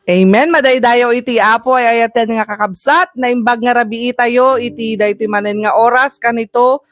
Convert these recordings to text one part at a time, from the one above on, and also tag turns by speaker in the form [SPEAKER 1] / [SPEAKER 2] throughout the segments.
[SPEAKER 1] Amen. Madaydayo iti apo ay ayaten nga kakabsat na imbag nga rabii tayo iti daytoy manen nga oras kanito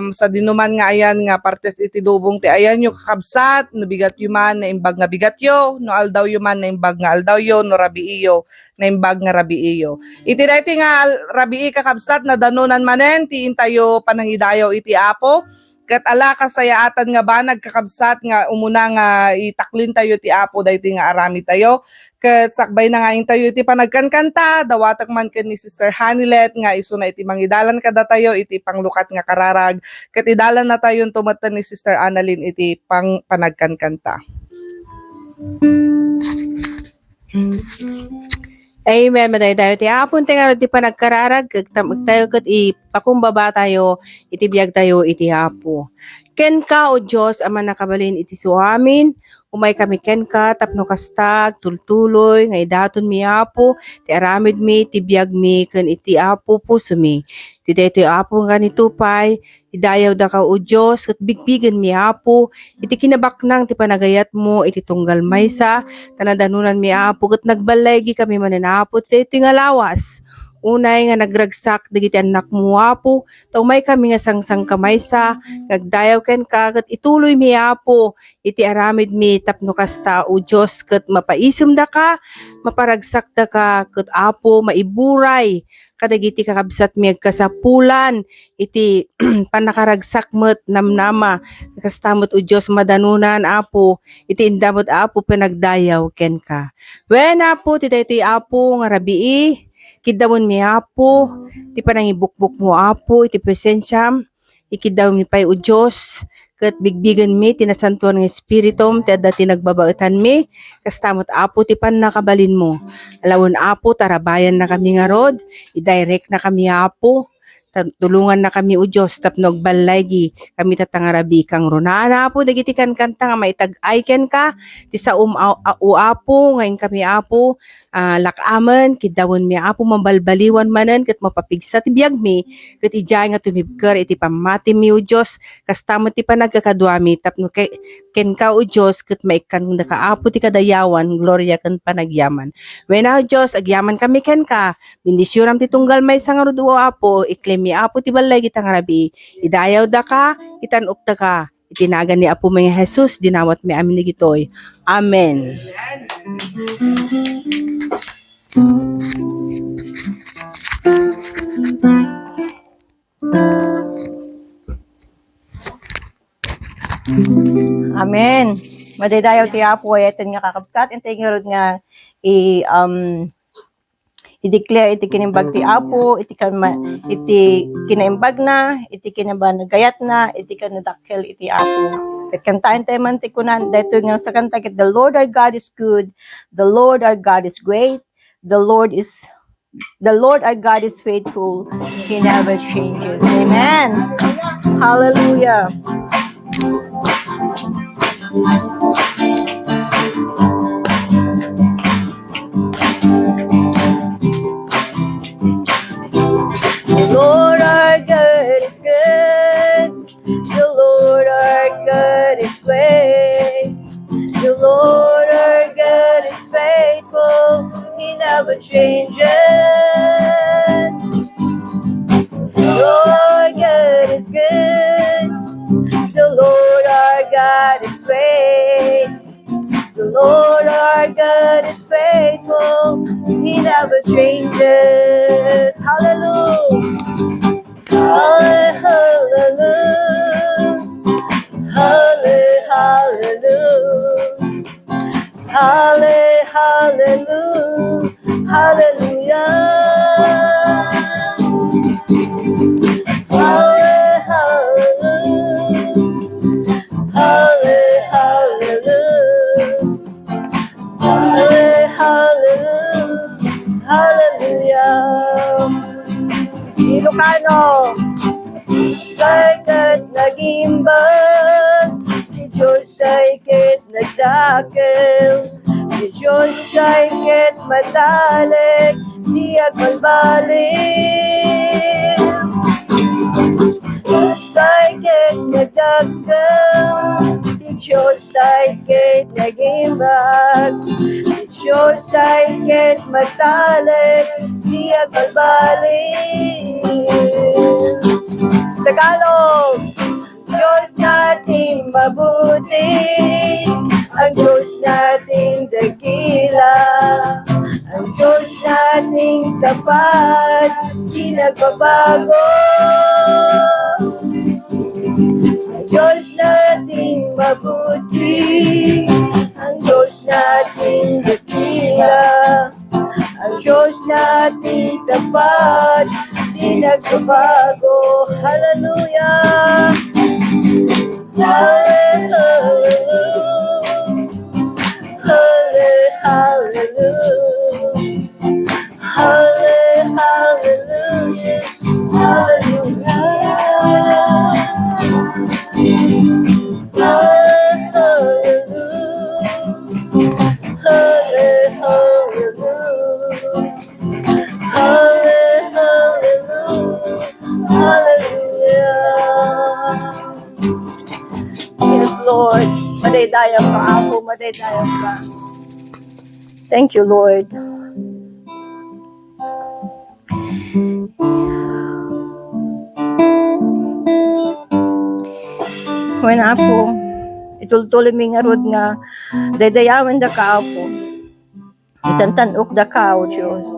[SPEAKER 1] sa dinuman nga ayan nga partes iti lubong ti ayan yung kakabsat no bigat yu man na imbag nga bigat yo no aldaw yu man na imbag nga aldaw yo no rabii yo na imbag nga rabii yo. Iti daytoy nga rabii kakabsat na danunan manen ti intayo panangidayo iti apo. Kat ala kasayaatan nga ba nagkakabsat nga umuna nga itaklin tayo ti apo daytoy nga arami tayo. Kat sakbay na nga tayo iti panagkankanta, dawatag man ken ni Sister Hanilet nga iso na iti mangidalan kada tayo iti panglukat nga kararag. Kat idalan na tayo tumatan ni Sister Annalyn iti panagkankanta.
[SPEAKER 2] Amen. Madaydayo ti apon nga iti panagkararag tayo ket ipakumbaba tayo iti biag tayo iti apo. Ken ka o Diyos ama nakabalin iti suamin, umay kami ken ka tapno kastag tultuloy nga idaton mi apo ti aramid mi ti biag mi ken iti apo puso mi. Ti daytoy apo nga nitupay idayaw da ka o Diyos ket bigbigen mi apo iti kinabaknang ti panagayat mo iti tunggal maysa tanadanunan mi apo ket nagbalay kami manen apo ti daytoy nga lawas. Unay nga nagragsak dagiti anak mo apo taumay kami nga sangsang kamaysa nagdayaw ken ka ket ituloy mi apo iti aramid mi tapno kasta o Dios ket mapaisem da ka maparagsak da ka ket apo maiburay kadagiti kakabsat mi agkasapulan iti panakaragsak met namnama kastamot o Dios madanunan apo iti indamot apo pinagdayaw ken ka. Wen apo ti daytoy apo nga rabii kidawon mi apo ti panangibukbuk mo apo iti presensyam ikidaw mi pay o Dios ket bigbigen mi tinasantuan nga espiritum ti adda ti nagbabaetan mi kastamot apo ti pannakabalin mo alawon apo tarabayan na kami nga rod i-direct na kami apo tulungan na kami o Diyos tapno agbalay kami tatangarabi kang runana apo dagiti kankanta nga maitag-ay ken ka ti sa o apo ngayon kami apo lakaman kidawon mi apo mambalbaliwan manen ket mapapigsa ti biag mi ket ijay nga tumibker iti pamati mi o Dios kastamot ti panagkakadua mi tapno ken ka o Dios ket maikkan da ka apo ti kadayawan gloria ken panagyaman wen o Dios agyaman kami ken ka bendisyoram ti tunggal maysa nga rudo apo iklem mi apo ti balay kita nga rabi idayaw da ka itanok da ka itinagan ni apo mga Jesus dinawat mi amin ni gitoy amen.
[SPEAKER 3] Amen. Madaydayaw ti apo ay eten nga kakabsat ente nga rod nga i-declare iti kinimbag ti apo iti kinaimbag na iti kinabanagayat na iti kanadakkel iti apo. Ket kantaen tayo man ti kunan daytoy nga sa kanta ket the Lord our God is good, the Lord our God is great, the Lord our God is faithful, He never changes. Amen. Hallelujah. The Lord our God is good. The Lord our God is great. The Lord our God is faithful. He never changes. The Lord God is good. The Lord our God is great. The Lord our God is faithful. He never changes. Hallelujah. Hallelujah. Hallelujah. Hallelujah. Hallelujah. Ilocano, kahit nag-imbag, di Diyos kahit nagdakil, di Diyos kahit madalik, di agmalbalik. Diyos kahit nagdakil, di Diyos tayo kahit nag-imbag, Diyos tayo kahit matalik, di agbalik. Tagalog! Diyos nating mabuti, ang Diyos nating dakila, ang Diyos nating tapat, di nagbabago. Ang Diyos nating mabuti, ang Diyos nating dakila, ang Diyos nating tapat, di nagbabago. Hallelujah! Yes, Lord. Madaydayan ka ako, madaydayan ka. Thank you, Lord. When ako, itultuloy mi nga rod nga, daydayawan da ka ako. Itantanok da ka, O Diyos.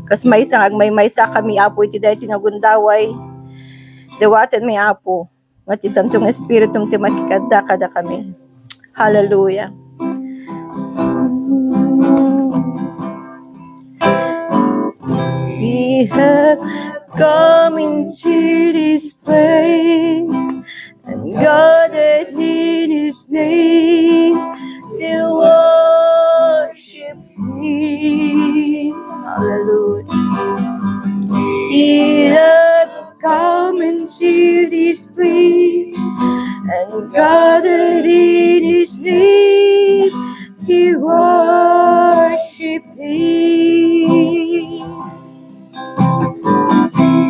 [SPEAKER 3] Kas may maysa kami apo iti dahi tinagundaway. Dawatan may apo. Nga ti Santong Espiritum ti makikadda kada kami. Hallelujah. We have come into this place and gathered in His name to worship Him. Hallelujah. We have come into this place and gathered in His name to worship Him.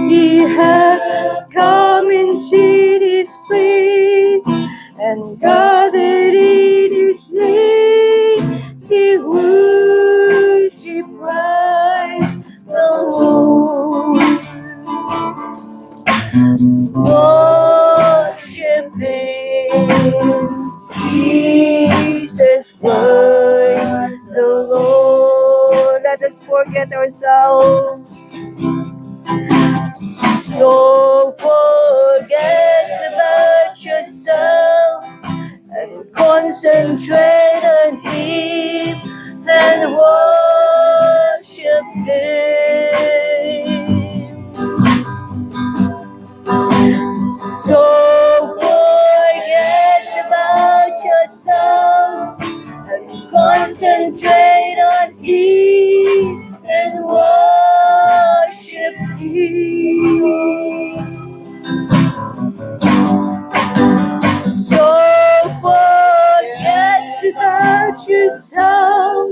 [SPEAKER 3] We have come into this place and gathered in His name to worship Christ the Lord. Worship Him, Jesus Christ the Lord. Let us forget ourselves. So forget about yourself and concentrate on Him and worship Him. So forget about yourself and concentrate on Him and worship Him. So forget about yourself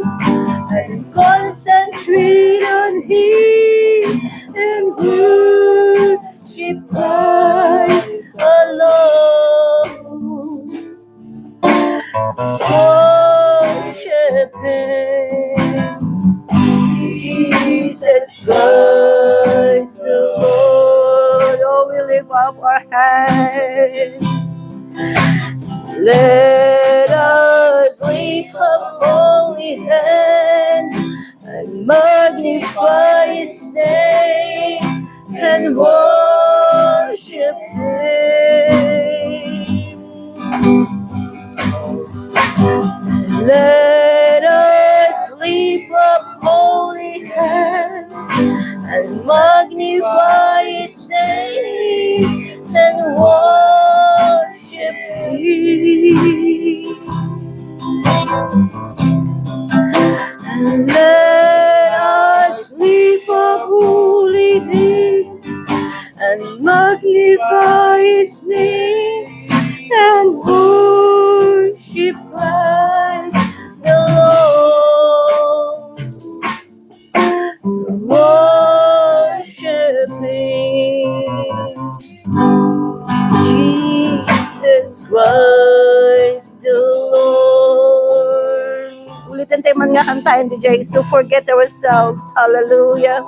[SPEAKER 3] and concentrate on Him and worship Christ alone. Worship Him, Jesus Christ the Lord. Oh, we lift up our hands. Let us lift up holy hands and magnify His name and worship Him. Let us lift up holy hands and magnify His name and worship Him. And let us lift up holy hands and magnify His name and worship Christ the Lord. Worship Him, kante man nga kantayan DJ. So forget ourselves. Hallelujah.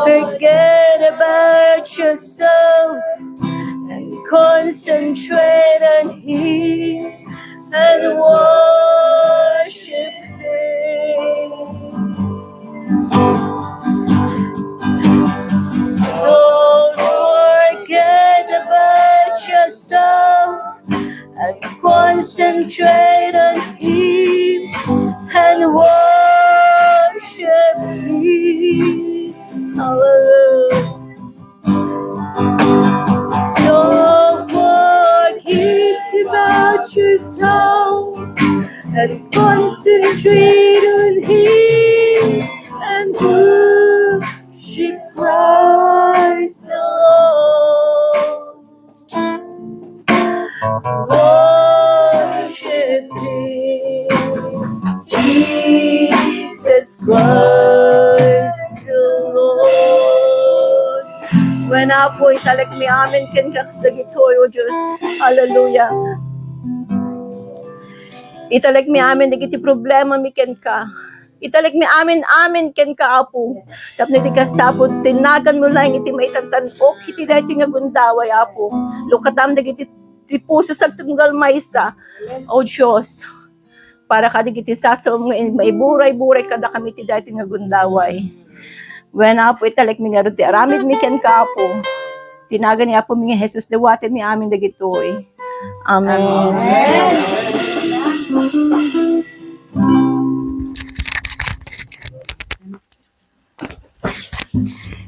[SPEAKER 3] Forget about yourself and concentrate on Him and worship Him. Don't forget about yourself and concentrate on Him and worship Him. Hallelujah. Don't forget about yourself and concentrate on Him and worship Christ the Lord. Worship Him, Jesus Christ the Lord. When apo italak mi amin ken kakdagitoy o Diyos. Hallelujah. Italak mi amin dagiti problema mi ken ka. Italak mi amin ken ka apo. Tapno ti kastapo tinagan mo lang iti maitantan ok iti dahito nga gundaway apo. Lukatam dagiti ti puso sa tunggal maysa. O Diyos. Para kadigiti sasawam nga maiburay-buray kada kami ti dahito nga gundaway. When apo italak mi nga ro ti aramid mi ken ka apo. Tinagan ni apo mi nga Jesus dawaten mi amin dagitoy. Amen.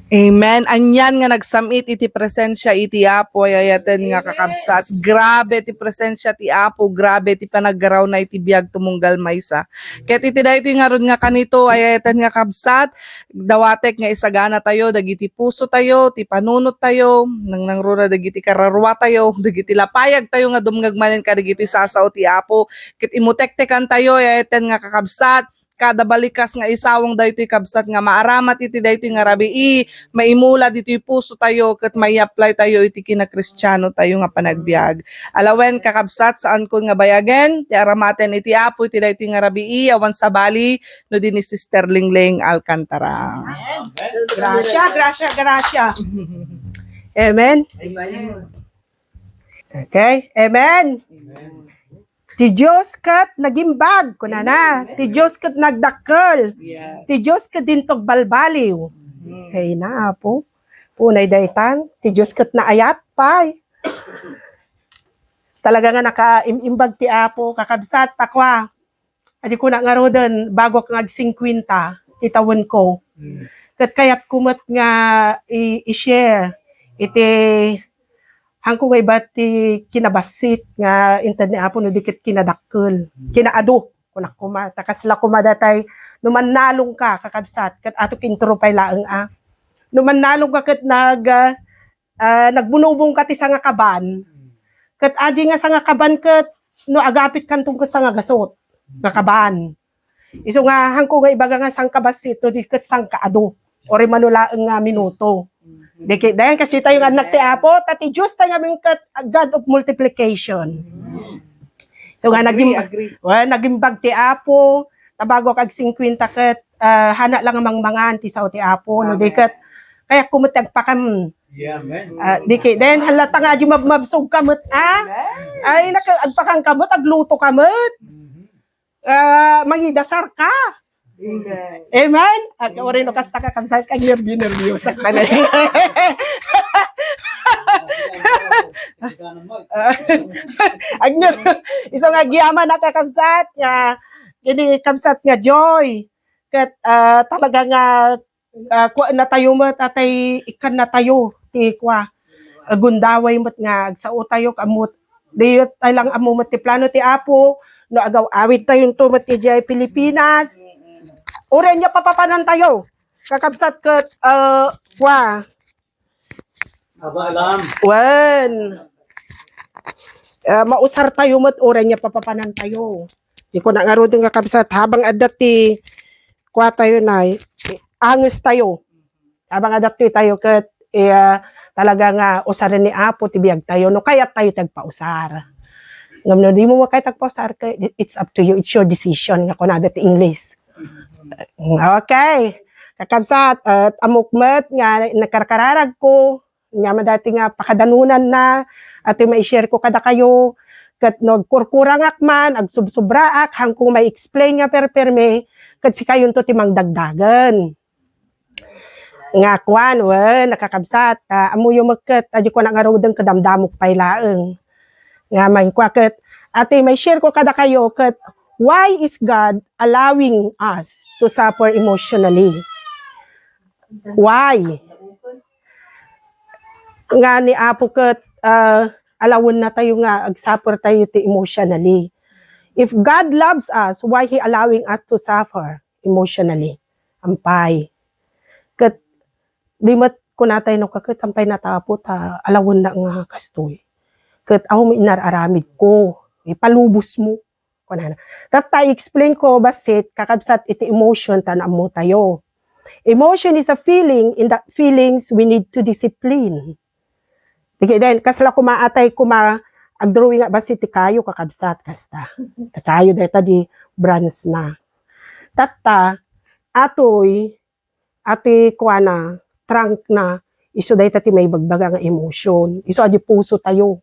[SPEAKER 1] Amen. Anyan nga nagsamit iti presensya iti Apo ayayaten nga kakabsat. Grabe ti presensya ti Apo, grabe ti panaggaraw na iti biag tumunggal maysa. Ket iti daytoy nga rod nga kanito ayayaten nga kabsat, dawatek nga isagana tayo dagiti puso tayo, ti panunot tayo, nang runa dagiti kararwa tayo, dagiti lapayag tayo nga dumgagmanen kadagiti sasaw ti Apo. Ket imutektekan tayo ayayaten nga kakabsat. Kada balikas nga isawang daytoy kabsat nga maaramat iti daytoy nga rabii maimula ditoy puso tayo ket may-apply tayo iti kina-Kristiyano tayo nga panagbiag. Alawen kakabsat saan kun nga bayagen ti aramaten iti Apo iti daytoy nga rabii awan sa bali no dinhi Sister Lingling Alcantara.
[SPEAKER 4] Gracia. Amen. Okay, amen. Ti Diyos kat nagimbag, kunana. Ti Diyos kat nagdakkel. Ti Diyos kat dintog balbaliw. Kay na, Apo. Punay daytan. Ti Diyos kat naayat, pay. Talaga nga nakaimbag ti Apo, kakabsat, takwa. Adi ko na nga ro doon, bago kang ag-50, titawon ko. Kat kaya't kumot nga i-share. Iti hangko nga iba ti kinabasit nga inted ni Apo no dikit kinadakkel. Kinaado kunak kuma takas la kumadatay no mannalong ka kakabsat ket ato kintro pay laeng a. No mannalong ka ket nagbunubong ka ti sanga kaban. Ket adi nga sanga kaban ket no agapit kantong ket sanga gasot nga kaban. Isu nga hangko nga ibaga nga sang kabasit no dikit sang kaado ore manulaeng nga minuto. Dahil kasi tayo nga anak ti Apo, tati Diyos tayo nga kat God of multiplication. So nga nagimbag ti Apo, tabago kag 50 ket hana lang ang mangmangan ti sao ti Apo, no diket kaya kumutag pa kam. Dikit then halata nga di mabsog kamot ay agpakang kamot agluto kamot. Mangidasar ka. Amen. At orin no kasta ka kamsat kag nervyo sa kanay. Agner iso nga giyaman na kakamsat nga kini kamsat nga joy. Ket talaga nga kuan na tayo met atay ikan na tayo ti kwa gundaway met nga agsao tayo kamot. Diyot tay lang amo met ti plano ti Apo no agaw awit tayo tumet ti Pilipinas. Oren niya papapanan tayo. Kakabsat ket kwa.
[SPEAKER 5] Alam.
[SPEAKER 4] Wen. Mausar tayo met oren niya papapanan tayo. Di ko na nga ro din kakabsat habang adat ti kwa tayo na angis tayo. Habang adat tayo ket talaga nga usaran ni Apo ti biag tayo no kaya tayo tagpausar. Ngam no, di mo makay tagpo sa arka, it's up to you, it's your decision, nga kunada ti English. Okay. Kakabsat, at amukmet, nga nakarkararag ko, nga madati nga pakadanunan na, at may share ko kada kayo, kat nagkurkurangak man, ag subsubraak, hangkong may explain nga perperme, kat si kayon to timang dagdagan. Nga kwan, nakakabsat, amo yung magkat, adi ko nang arodang kadamdamok pailaeng. Nga may kwakat, ate may share ko kada kayo, kat why is God allowing us to suffer emotionally? Why? Nga ni Apo kat, alawon na tayo nga, ag-suffer tayo ti emotionally. If God loves us, why He allowing us to suffer emotionally? Ampay. Kat, limat ko natay no kakat, ampay natapo ta, alawon na nga kastoy. Kat, ako may inararamid ko, ipalubos mo. Kunana. Tatay, explain ko, basit, kakabsat iti emotion, tanam mo tayo. Emotion is a feeling, in that feelings, we need to discipline. Sige din, kasla kumaatay ag-drawing nga basit, ti kayo kakabsat, kasta. Ti kayo deta di brands na. Tata, atoy, ati kuana, trunk na, iso deta ti may bagbaga nga emotion. Iso adi puso tayo.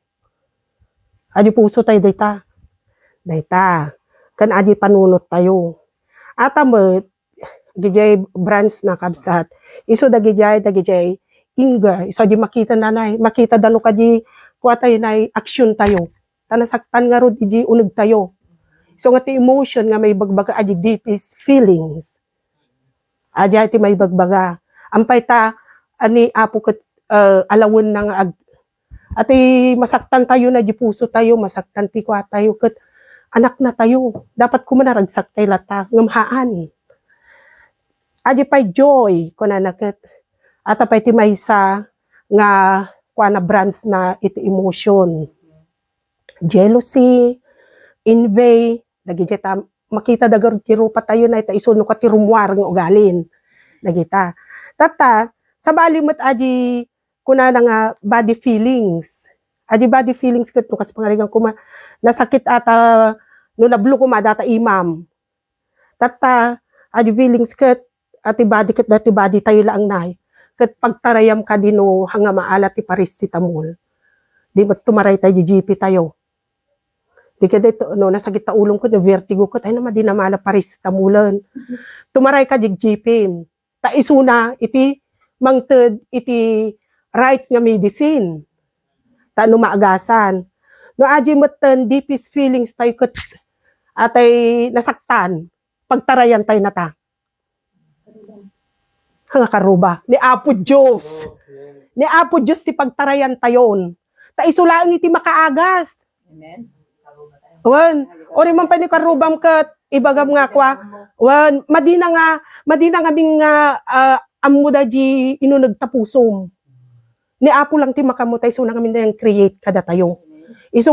[SPEAKER 4] Adi puso tayo deta. Dayta, kan adi panunot tayo. Atamet, gijay brands na kabsat. Iso dagijay inga. Iso di makita nanay. Makita dano ka di kuatay na action tayo. Tanasaktan nga ro di unig tayo. Iso nga ti emotion nga may bagbaga adi deepest feelings. Adi ti may bagbaga. Ampay ta, ani Apo kat alawon na nga ati masaktan tayo na di puso tayo. Masaktan ti kwa tayo kat anak na tayo. Dapat kumanaragsak tayo lata. Ngamhaan. Adi pa'y joy. Kunanakat. At apay ti maysa nga kuana brands na iti emotion. Jealousy. Envy. Dagiti makita dagar ti rupa tayo na ita isuno ka ti rumwar nga ugalin. Dagita. Tata, sa balimot adi kunana nga body feelings. Adi body feelings kat kas pangarigang kuma nasakit ata no nablo ko madata imam. Tata, adi feelings kat, ati body kat dati body tayo lang nay. Kat pagtarayam ka dino hanga maala ti parisitamol. Di mat tumaray tayo di GP tayo. Di ka dito, no, nasakit ta ulong ko, na vertigo ko, tayo naman di na maala parisitamulan. Tumaray ka di GP. Ta isuna, iti mangted, iti right nga medicine. Ta no maagasan. No adi matan, deepest feelings tayo kat, atay nasaktan, pagtarayan tayo na ta. Hanga karuba, ni Apo Diyos. Ni Apo Diyos ti pagtarayan tayon. Ta isulaang iti makaagas.
[SPEAKER 2] Amen.
[SPEAKER 4] Wan, ori man pa ni karubam kat, ibagam nga kwa, wan, madina nga ming amuda di inunag tapusom. Ni Apo lang ti makamutay, so na kami na yung create kada tayo. Iso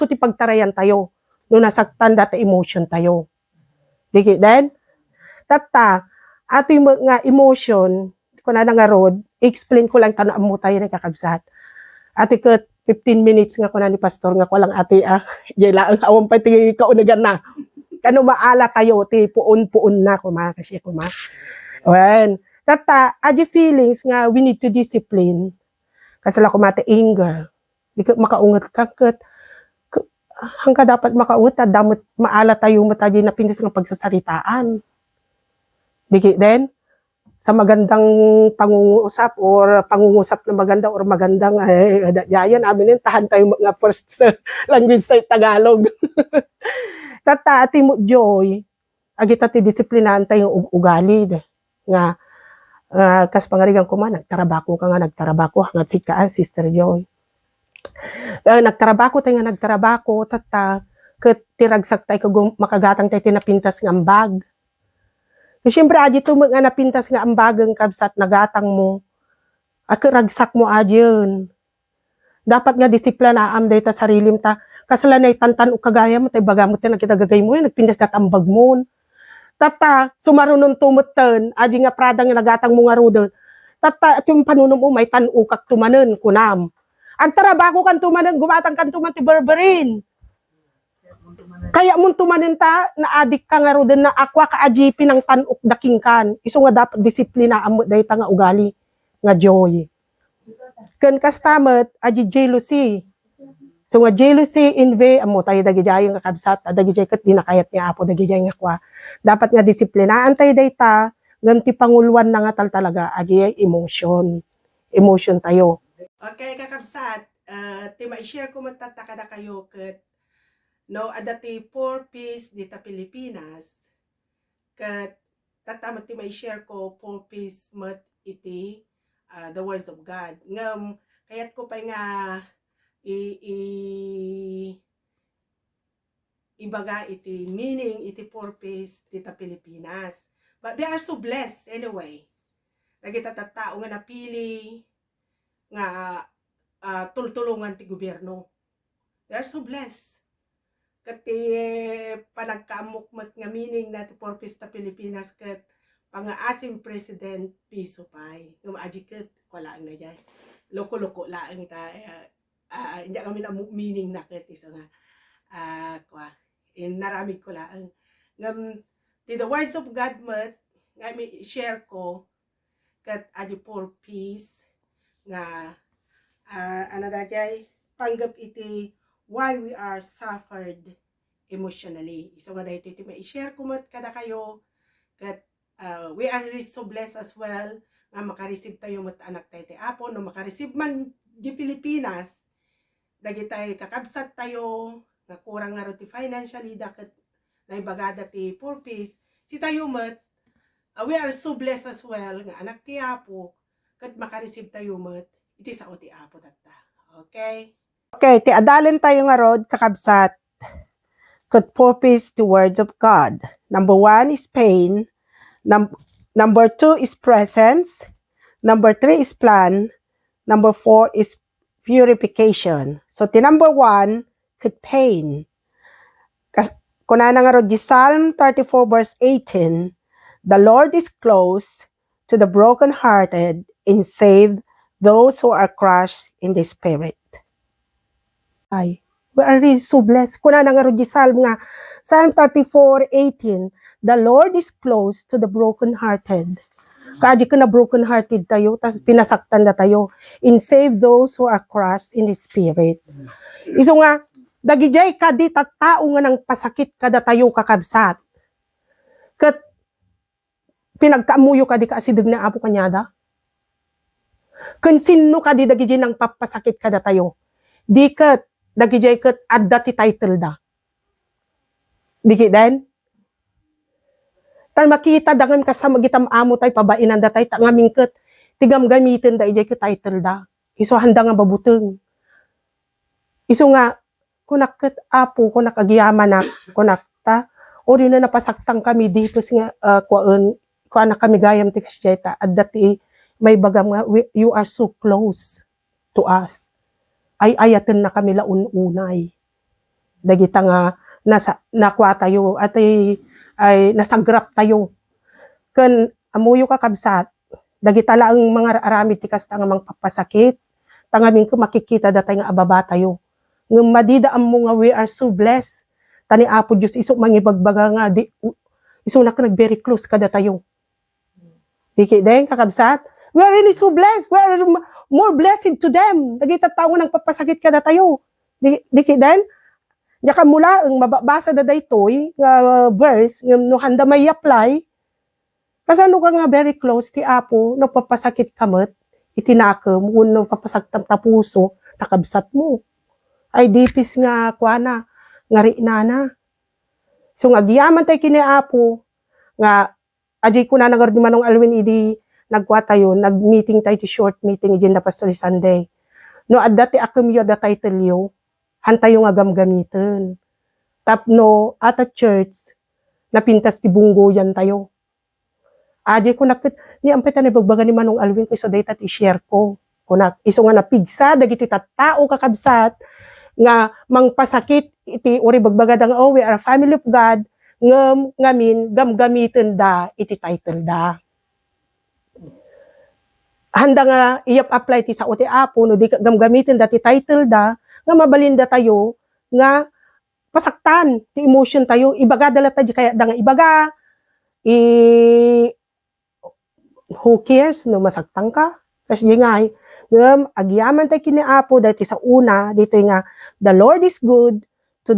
[SPEAKER 4] ti pagtarayan tayo. No nasaktan data emotion tayo. Digi den? Tata, ato yung nga emotion, kung na nga road, explain ko lang tanong mo tayo ng kakabsat. Ati kat 15 minutes nga ko na ni pastor nga ko lang ati yela ang awang pa ti kaunagan na. Kano maala tayo ti puon-puon na ko kasi ko ma. Wen, tata adi feelings nga we need to discipline. Kasi la ko mate anger. Di ka makaungat ka kat hangka dapat makaungat ta damot maala tayo mataji na pindas nga pagsasaritaan. Digi den sa magandang pangungusap or pangungusap na maganda or magandang yayan amin tahan tayo nga first language tayo Tagalog. Tata ati mo joy agita ti disiplinahan tayo ugali nga kas pangarigang ko man nagtarabako ka nga nagtarabako hangad si ka Sister Joy. Nagtarabako tayo nga nagtarabako tata ket tiragsak tayo makagatang tayo tinapintas nga ambag. Siyempre, adi ito nga napintas nga ambagang kabsat nagatang mo. Ragsak mo adi yun. Dapat nga disiplina am data sarilim ta. Kasalanay tantan o kagaya mo, tayo baga mo tayo nagkitagagay mo yun, nagpintas na ambag mo. Tata, sumarunong tumutan, adi nga pradang nga nagatang mo nga rudo. Tata, at yung panunom mo, may tanukak tumanen, kunam. Ang tarabako kan tumanen, gumatang kan tuman ti berberin. Kaya mun tumaninta na adik ka nga ro din na akwa ka aji pinang tanok daking kan. Iso nga dapat disiplina amo dayta nga ugali nga joy. Ken kastamet aji jealousy. So nga jealousy envy amo tayo dagijay nga kabsat dagijay ket dinakayat niya apo dagijay nga kwa. Dapat nga disiplinaan tayo dayta ngem ti panguluan na nga talaga aji emotion. Emotion tayo. Okay kakabsat, ti ma-share ko matatakada kayo ket no adati 4 piece dita Pilipinas ket tatamat ti ma-share ko 4 piece mat iti the words of God ngem kayat ko pa nga ibaga iti meaning iti 4 piece dita Pilipinas, but they are so blessed anyway. Dagiti tattao nga napili nga tultulungan ti gobyerno, they are so blessed. Kati panagkamukmat nga meaning na ti 4 piece ta Pilipinas ket pangaasim President Piso Pay. Ngam aji ket wala ang na loko-loko laeng ta hindi kami na meaning na ket isa nga naramig ko laeng. Ngam ti the words of God mat nga mi share ko ket aji 4 piece nga ano dayay panggap iti why we are suffered emotionally. So nga dahito iti ma-share ko mat kada kayo kat we are really so blessed as well nga makareceive tayo mat anak tayo ti Apo no makareceive man di Pilipinas dagitay kakabsat tayo nga kurang nga ti financially daket naibagada ti 4 piece si tayo mat we are so blessed as well nga anak ti Apo kat makareceive tayo mat iti sao ti Apo tatta. Okay? Okay, ti adalin tayo nga rod kakabsat. Cut 4 piece the words of God. Number 1 is pain. Number 2 is presence. Number 3 is plan. Number 4 is purification. So ti number 1 cut pain. Kunana nga rod di Psalm 34 verse 18. The Lord is close to the brokenhearted and save those who are crushed in the spirit. Ay, we are really so blessed. Kuna na nga rin Psalm nga, Psalm 34:18, the Lord is close to the brokenhearted. Kaadi ka na brokenhearted tayo, tapos pinasaktan na tayo, and save those who are crushed in the spirit. Iso nga, dagijay kadi tattao nga nang pasakit kada tayo kakabsat. Kat pinagkaamuyo kadi kaasidig na apo kanyada. Kun sino kadi dagijay nang papasakit kada tayo. Di kat dagijay ket adda ti title da. Diki den? Tan makita dangan kasama gitam amo tay pabainan da tay ngamin ket tigam gamitin da ijay ket title da. Iso handa nga babuteng. Iso nga kunak ket apo kunak agiyaman na kunak ta ori na napasaktang kami dito nga kuan kami gayam ti kasyeta adda ti may bagam nga you are so close to us. Ay ayaten na kami laun-unay. Dagita nga nakwa tayo at ay nasagrap tayo. Ken amuyo kakabsat, dagita la ang mga aramid ti kasta nga mangpapasakit. Tangamin ko makikita datay nga ababa tayo. Ngem madida ammo nga we are so blessed. Tani Apo Dios iso mangibagbaga nga di iso na nag very close kada tayo. Diki den kakabsat, we are really so blessed. We are more blessed to them. Dagita tao nang papasakit kada tayo. Diki den? Yaka mula ang mababasa da daytoy nga verse no handa may apply. Kasano ka nga very close ti Apo no papasakit kamet itinakam wenno papasaktam ta puso takabsat mo. Ay dipis nga kuana ngari nana. So nga giyaman tay kini Apo nga aji ko na nagardi manong alwin idi nagwa tayo, nag-meeting tayo ti short meeting ijin na Pastor Sunday. No, adda ti akum yo da title yo, hantayo nga gamgamitin. Tapno, at a church, napintas ti bunggo yan tayo. Adi ko nakit, ni ampeta ni bagbaga ni Manong Alvin, iso data ti share ko. Kunak, iso nga napigsa, dagiti tattao kakabsat, nga mangpasakit, iti uri bagbaga da nga, oh, we are a family of God, ngamin, gamgamitin da, iti title da. Handa nga i-apply ti sa Apo no di gamgamitin dati title da nga mabalinda tayo nga pasaktan ti emotion tayo ibaga dala tayo kaya da nga ibaga who cares no masaktan ka kasi nga agyaman tayo kini Apo dahil sa una dito nga the Lord is good to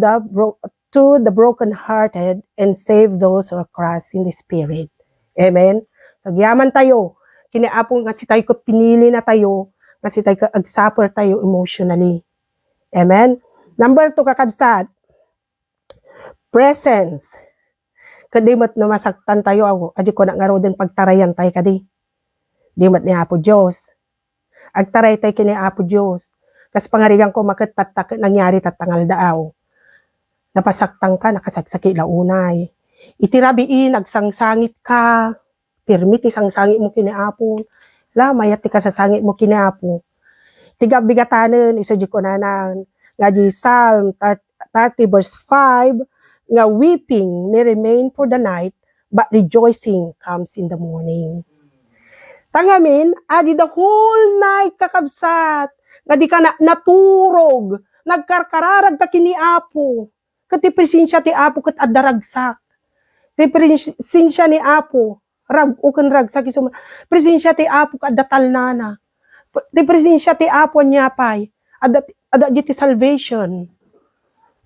[SPEAKER 4] the broken hearted and save those who are crushed in the spirit. Amen. So agyaman tayo kini Apo nga si tayo ko pinili na tayo nga si tayo ag-suffer tayo emotionally. Amen. Number 2 kakabsat, presence. Kadi mat na masaktan tayo ako, adi ko na nga din pagtarayan tayo kadi. Di mat ni Apo Diyos. Agtaray tayo kini Apo Diyos. Kas pangarigan ko makatatak nangyari tatangal daaw. Napasaktan ka, nakasagsaki launay. Itirabiin, nagsangsangit ka. Permit isang sangit mo kini Apo. La, mayati ka sa sangit mo kini Apo. Tigabigatanen, iso di ko na nga di Psalm 30 verse 5, nga weeping may remain for the night, but rejoicing comes in the morning. Tangamin, adi the whole night kakabsat, nga di ka naturog, nagkarkararag ka kini Apo, kati presensya ti Apo kat adaragsak, ti presensya ni Apo, ukan ragsak, presensya ti Apo kat datal nana, ti presensya ti Apo niya pay, ada ti salvation.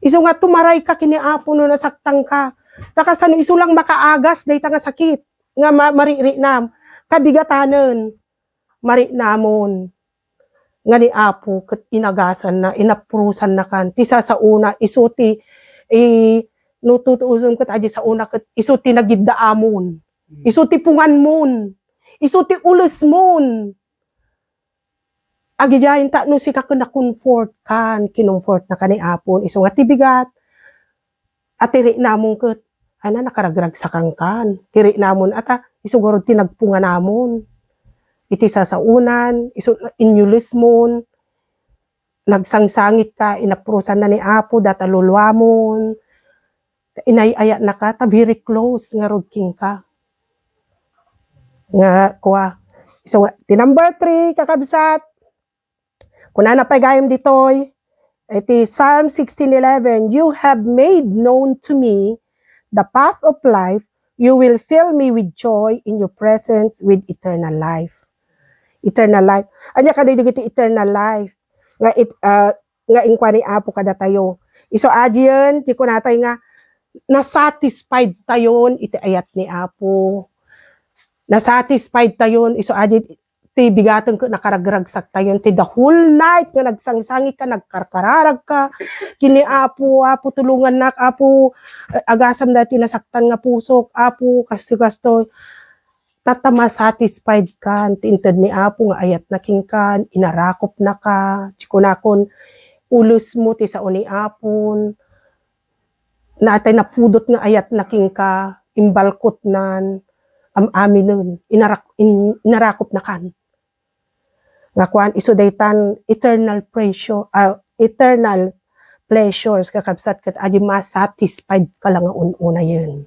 [SPEAKER 4] Iso nga tumaray ka kini Apo no nasaktan ka. Takasan iso lang makaagas day nga sakit nga mariri nam kabigatanen mari namon nga ni Apo ket inagasan na inaprusan na kan ti sa una isuti nututuuson ket aji sa una ket isuti nagiddaamon. Isuti pungan mon. Isuti ules mon. Agijayin ta no si ka na-comfort kan, kinumfort na kani Apon, iso nga tibigat, at tiri namon ket, ana nakaragrag sa kangkan, tiri namon ata, iso garo tinagpunga namon, iti sasaunan, iso inyulis mon, nagsangsangit ka, inaprusan na ni Apo, data lulwamon, inayaya na ka, ta very close, nga rugking ka. Nga, kuha, iso nga, ti number 3, kakabsat, kuna na pagayam ditoy, iti Psalm 16:11, you have made known to me the path of life, you will fill me with joy in your presence with eternal life. Eternal life. Anya kada digiti eternal life. Nga inkwani Apo kada tayo. Iso adyen, di ko natay nga, nasatisfied tayon iti ayat ni Apo. Nasatisfied tayon, iso adyen, ti bigatan ko nakaragragsak tayon ti the whole night nga nagsangsangi ka nagkarkararag ka kini Apo tulungan nak Apo agasam dati nasaktan nga pusok Apo kasi gasto tatama satisfied ka ti inted ni Apo nga ayat na kingkan inarakop na ka chikunakon ulos mo ti sao ni Apon natay napudot nga ayat na kingka imbalkot nan amin nun inarakop na kan nga kuan iso daytan eternal pleasures kakabsat ket adi ma-satisfied ka lang nga una yun.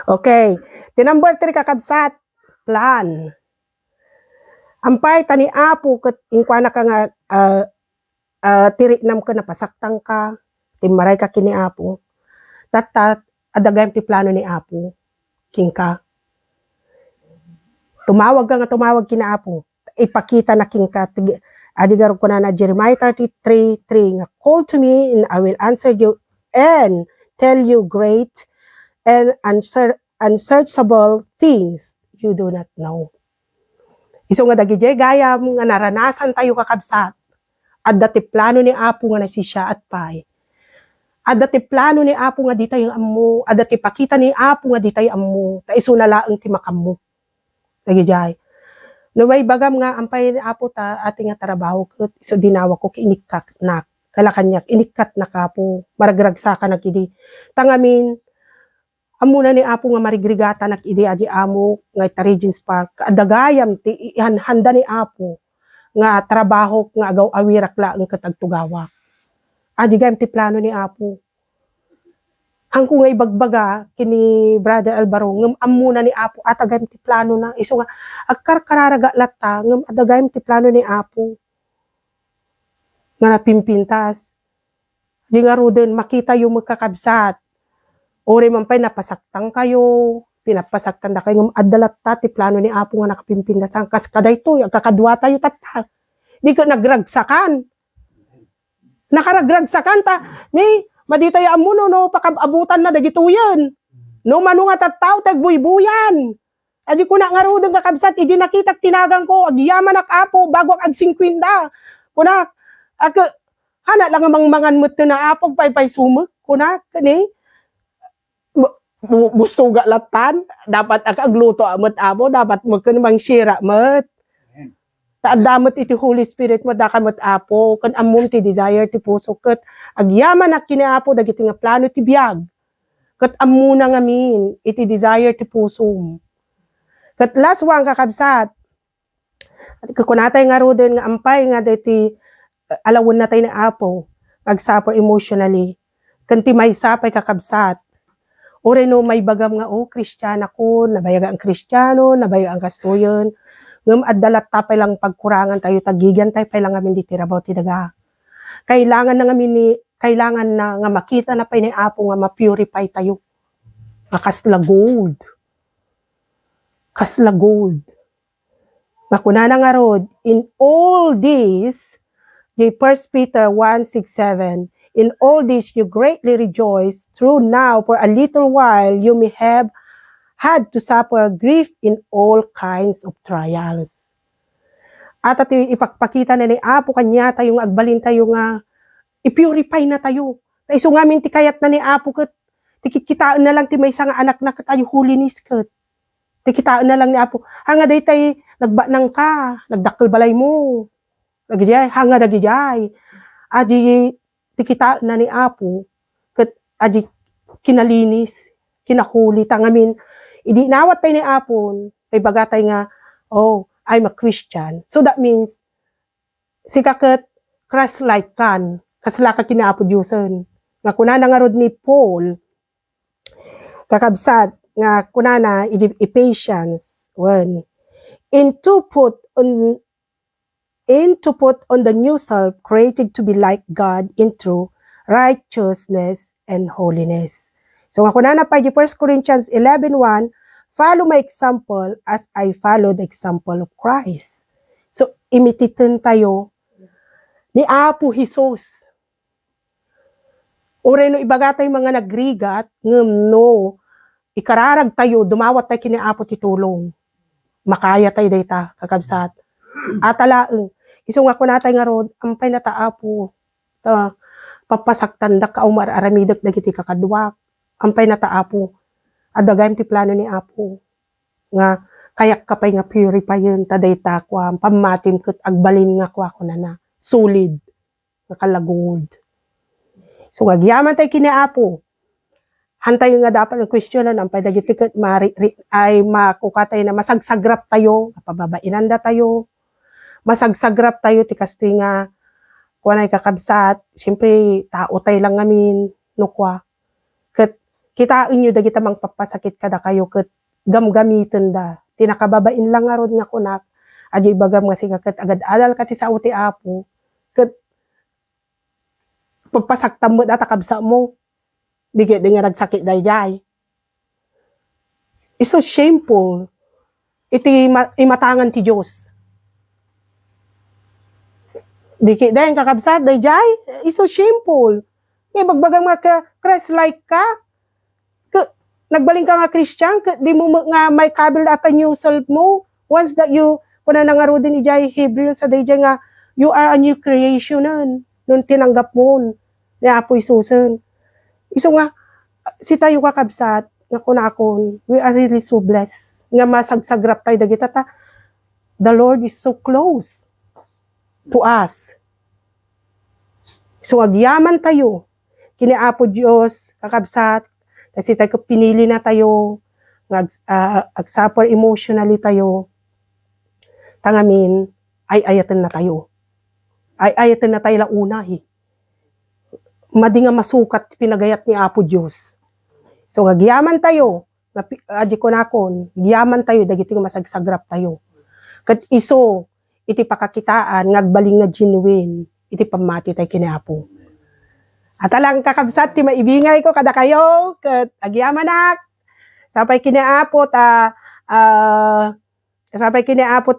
[SPEAKER 4] Okay, ti number 3 kakabsat, plan. Ampay tani Apo ket inkuana ka nga tiri nam ka napasaktan ka, timaray ka kini Apo. Tatat adagayam ti plano ni Apo kingka. Tumawag kini Apo. Ipakita na kingka adigar ko na Jeremiah 33:3 nga call to me and I will answer you and tell you great and unsearchable things you do not know. Iso nga dagiti gayam nga naranasan tayo kakabsat at dati plano ni Apo nga nasisya at pay. At dati plano ni Apo nga di tayo ammo, at dati pakita ni Apo nga di tayo ammo, ta iso na laeng ti makammo. Dagiti no may bagam nga ampay Apo ta ating nga trabaho ket iso dinawa ko kiinikat na kala kanyak inikat na kapo maragragsakan nagidi tangamin amuna ni Apo nga marigrigata nagidi adi amo nga ita Regents Park adagayam ti handa ni Apo nga trabaho nga agaw awirak laeng katagtugawa adi gayam ti plano ni Apo hangko nga ibagbaga kini Brother Alvaro ngem amuna ni Apo at agayam ti plano na iso nga agkarkararaga latta ngem adagayam ti plano ni Apo nga napimpintas Di nga ruden makita yung magkakabsat. Ore man pa'y napasaktan kayo, pinapasaktan na kayo ng adalat ti plano ni Apo nga nakapimpindasan. Kas kaday to, kakadwa tayo tata. Di ka nagragsakan. Nakaragragsakan ta. Ni, maditay amuno no, pakababutan na dagito yan. No, mano nga tattaw, tagbuybuyan. Adi ko na nga ruden kakabsat, idi nakita tinagang ko, agyaman ak Apo, bago ag 50. Kunak, hana lang amang mangan mo na Apo, pay sumuk. Kunak, kani, busuga latan, dapat agluto amat Amo, dapat magkanamang shira mat. Taadamot iti Holy Spirit mo, dakamot Apo, kan amon ti desire ti puso, kat agyaman ak kini Apo, dagiti nga plano ti biyag. Kat amuna ngamin, iti desire ti puso. Kat last one kakabsat, kakunatay nga ruden nga ampay nga diti alawon na tayo na Apo, nagsuffer emotionally, kanti may sapay kakabsat. Ore no may bagam nga, Kristiyana ko, nabayaga ang Kristiyano, nabayaga ang kastuyon, ngam addalat tapay lang pagkurangan tayo, tagigan tayo, pay lang amin di tirabaw tidaga. Kailangan na kailangan na nga makita na pay ni Apo nga ma-purify tayo. Kasla gold. Kasla gold. Makunana nga rod, in all this, the 1 Peter 1:6-7, in all this you greatly rejoice, through now for a little while you may have had to suffer grief in all kinds of trials. At ipagpakita na ni Apo kanya tayong agbalin tayo nga, i-purify na tayo. Iso nga min ti kayat na ni Apo kat, tikitaan na lang ti may nga anak na kat tayo holiness kat. Tikitaan na lang ni Apo. Hanga day tayo, nagbanang ka, nagdakkel balay mo. Nagijay, hanga nagijay. Adi, tikitaan na ni Apo, kat adi kinalinis, kinahuli, tangamin, idi nawat tayo ni Apo, ay bagatay nga, I'm a Christian. So that means, si kakat, Christ-like kan, kasla ka kinapo Diyosan. Nga kunana nga rod ni Paul, kakabsat, nga kunana, Ephesians 1, in to put on the new self, created to be like God in true righteousness and holiness. So nga kunana pa di 1 Corinthians 11:1, follow my example as I follow the example of Christ. So imititin tayo ni Apo Jesus. Ore no ibagatay mga nagrigat, ngem no, ikararag tayo, dumawat tayo kini Apo titulong. Makaya tayo dayta, kakabsat. Atalaeng, iso nga kunatay nga rod, ampay na ta Apo, papasaktan da ka umar aramidak dagiti kakadwak. Ampay na ta Apo, adagayam ti plano ni Apo. Nga, kayak kapay nga purifyin, taday ta kwa, pamatim kat agbalin nga kwa ko na solid, nga kalagod. So, agyaman tayo kini Apo, hantay nga dapat ng questionan, ampay dagiti kat ay makukatay na masagsagrap tayo, pababainanda tayo, masagsagrap tayo, tikasti nga, kuha na kakabsat, siyempre, tao tayo lang ngamin, nukwa. Kat, kitain nyo, dagita mang papasakit kada kayo, kat gamgamitin da. Tinakababain lang nga ron nga kunak, adyo ibagam nga siya, kat agad-adal kati sa uti Apo, kat pagpasaktam mo, datakabsa mo, di nga nagsakit dayjay. It's so shameful, iti imatangan ti Diyos. Di dahil kakabsat, dayjay, it's so shameful. Bagbagang mga Christ-like ka, nagbaling ka nga Christian, di mo nga may kabil at a new self mo. Once that you, kuna na nga ro din ijay Hebrew sa dayjay nga, you are a new creation nun tinanggap mo, ni Apo Isusan. Iso nga, si tayo kakabsat, nga kuna akon, we are really so blessed, nga masagsagrap tayo dagita ta, the Lord is so close to us. So, agyaman tayo, kini Apo Diyos, kakabsat, kasi tayo pinili na tayo, ag-suffer emotionally tayo, tangamin, ay ayatan na tayo. Ay ayatan na tayo launa, Madi nga masukat pinagayat ni Apo Diyos. So, agyaman tayo, adi ko na kon, agyaman tayo, dagiti nga masagsagrap tayo. Kat iso, iti pakakitaan, ngagbaling nga genuine, iti pamati tayo kini Apo. At alang kakabsat ti maibingay ko kada kayo ket agyamanak sapay kiniapot sapay kiniapot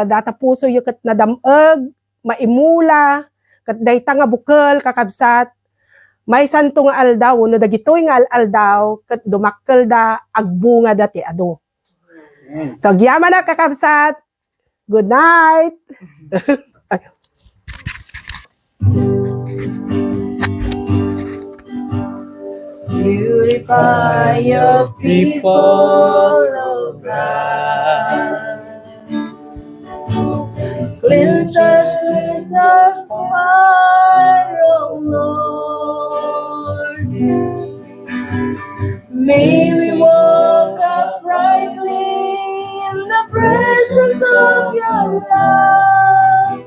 [SPEAKER 4] data puso yu ket nadameg maimula ket dayta nga bukel kakabsat may santo nga aldaw no dagitoy nga aldaw ket dumakkel da agbunga dati ado. So agyamanak kakabsat. Good night.
[SPEAKER 2] Purify your people, O God. Cleanse us with your fire, O Lord. May we walk uprightly in the presence of your love.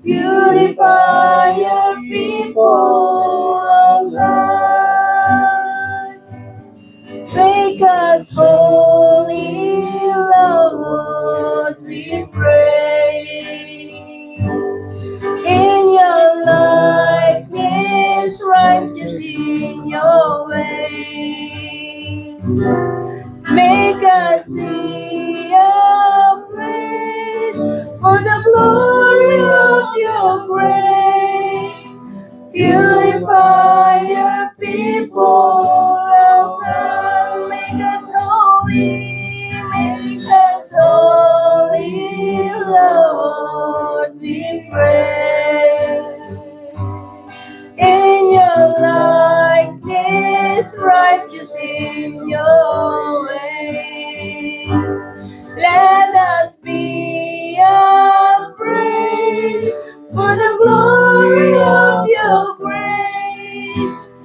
[SPEAKER 2] Purify your people, O God. Make us holy, Lord, we pray. In your likeness, righteous in your ways. Make us be a place for the glory of your grace. Purify your people, oh God. Make us holy, Lord, we pray. In your likeness, righteous in your ways. Let us be a praise for the glory of your grace.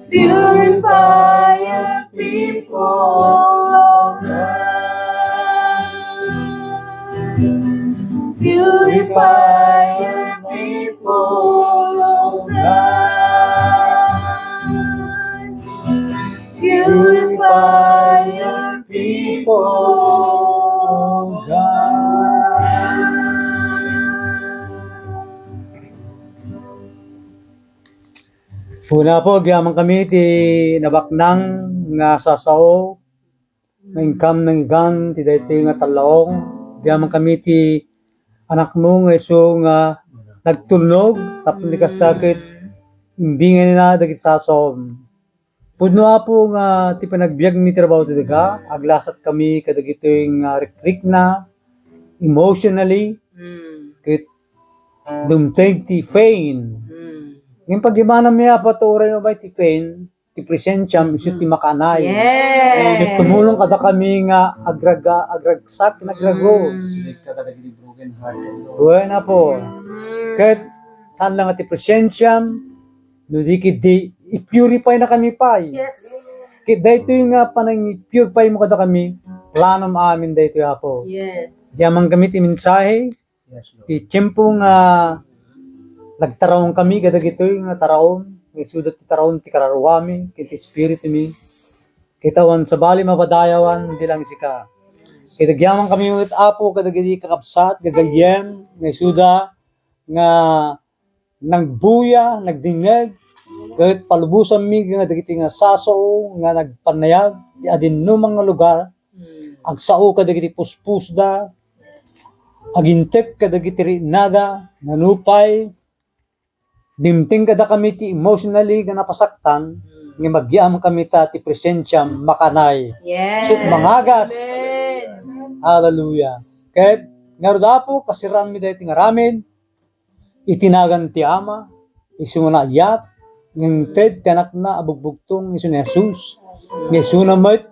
[SPEAKER 2] Purify your people, oh God. Purify your people, oh God. Purify your people, oh God.
[SPEAKER 5] Una po, gyaman kami ti nabaknang nga sasaw, nga income ng gan, ti daytoy nga talong. Gyaman kami ti anak mo nga iso nga nagtulnog, tapos di ka sakit, imbingan na dagit sasaw. Pudno po nga ti panagbiag mi trabaho ti daga, aglasat kami kadagitoy nga rekrik na, emotionally, kit dumteg ti fain. Ngayon pag-imana miya pa to oray no ba ti fain, ti presensyam, iso ti makanay.
[SPEAKER 2] Yes.
[SPEAKER 5] Iso tumulong kada kami nga agragsak, nagrago. Buena po. Kahit saan lang ti presensyam, no di kiti, i-purify na kami pa.
[SPEAKER 2] Yes.
[SPEAKER 5] Kaya dahito yung nga panang i-purify mo kada kami, plano amin dahito ya po.
[SPEAKER 2] Yes.
[SPEAKER 5] Diyaman kami ti mensahe, ti tiyempo nga nagtarawon kami kada gitoy nga tarawon, may sudat ti tarawon ti kararuwami, kiti spirit mi. Kitawan sa bali mapadayawan, di lang sika. Kaya gyaman kami ulit apo kada giti kakapsat, gagayem, may suda nga nagbuya, nagdingeg, kahit palubusan mi nga dagiti nga saso nga nagpanayag di adin no mga lugar agsao kadagiti puspusda agintek kadagiti rinada nanupay dimting kada kami ti emotionally nga napasaktan nga magyam kami ta ti presensya makanay
[SPEAKER 2] Yes.
[SPEAKER 5] so mangagas
[SPEAKER 2] Amen.
[SPEAKER 5] hallelujah kahit ngaruda po kasiran mi dahiti nga ramen itinagan ti ama isu na ayat ng ted tanak na abugbugtong isu ni Jesus ni sunamat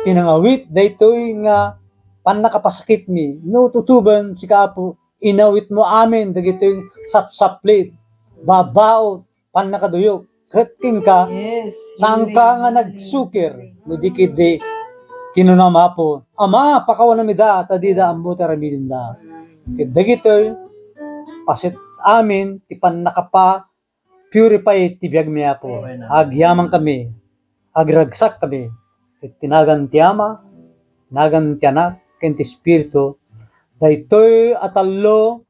[SPEAKER 5] tinangawit daytoy nga panakapasakit mi no tutuban si kaapo inawit mo amin dagitoy sapsaplit babao panakaduyok kretking ka
[SPEAKER 2] Yes.
[SPEAKER 5] saan ka nga nagsukir no dikidi kinunama po ama pakawan mi da tadida ambo taramidin da ket dagitoy pasit amin ti panakapa purify ti biag miya po. Agyaman kami. Agragsak kami. Tinagan ti ama, nagan ti anak, ken ti espiritu. Daytoy atalo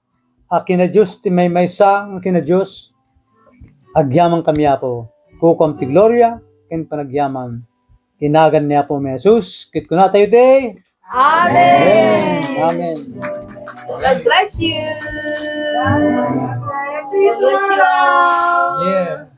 [SPEAKER 5] kina Dios ti may maysa kina Dios. Agyaman kami Apo. Kukom ti gloria, ken panagyaman. Tinagan niya po may Jesus. Kit ko na tayo day. Amen. Amen.
[SPEAKER 2] God bless you.
[SPEAKER 1] See you tomorrow.
[SPEAKER 5] Yeah.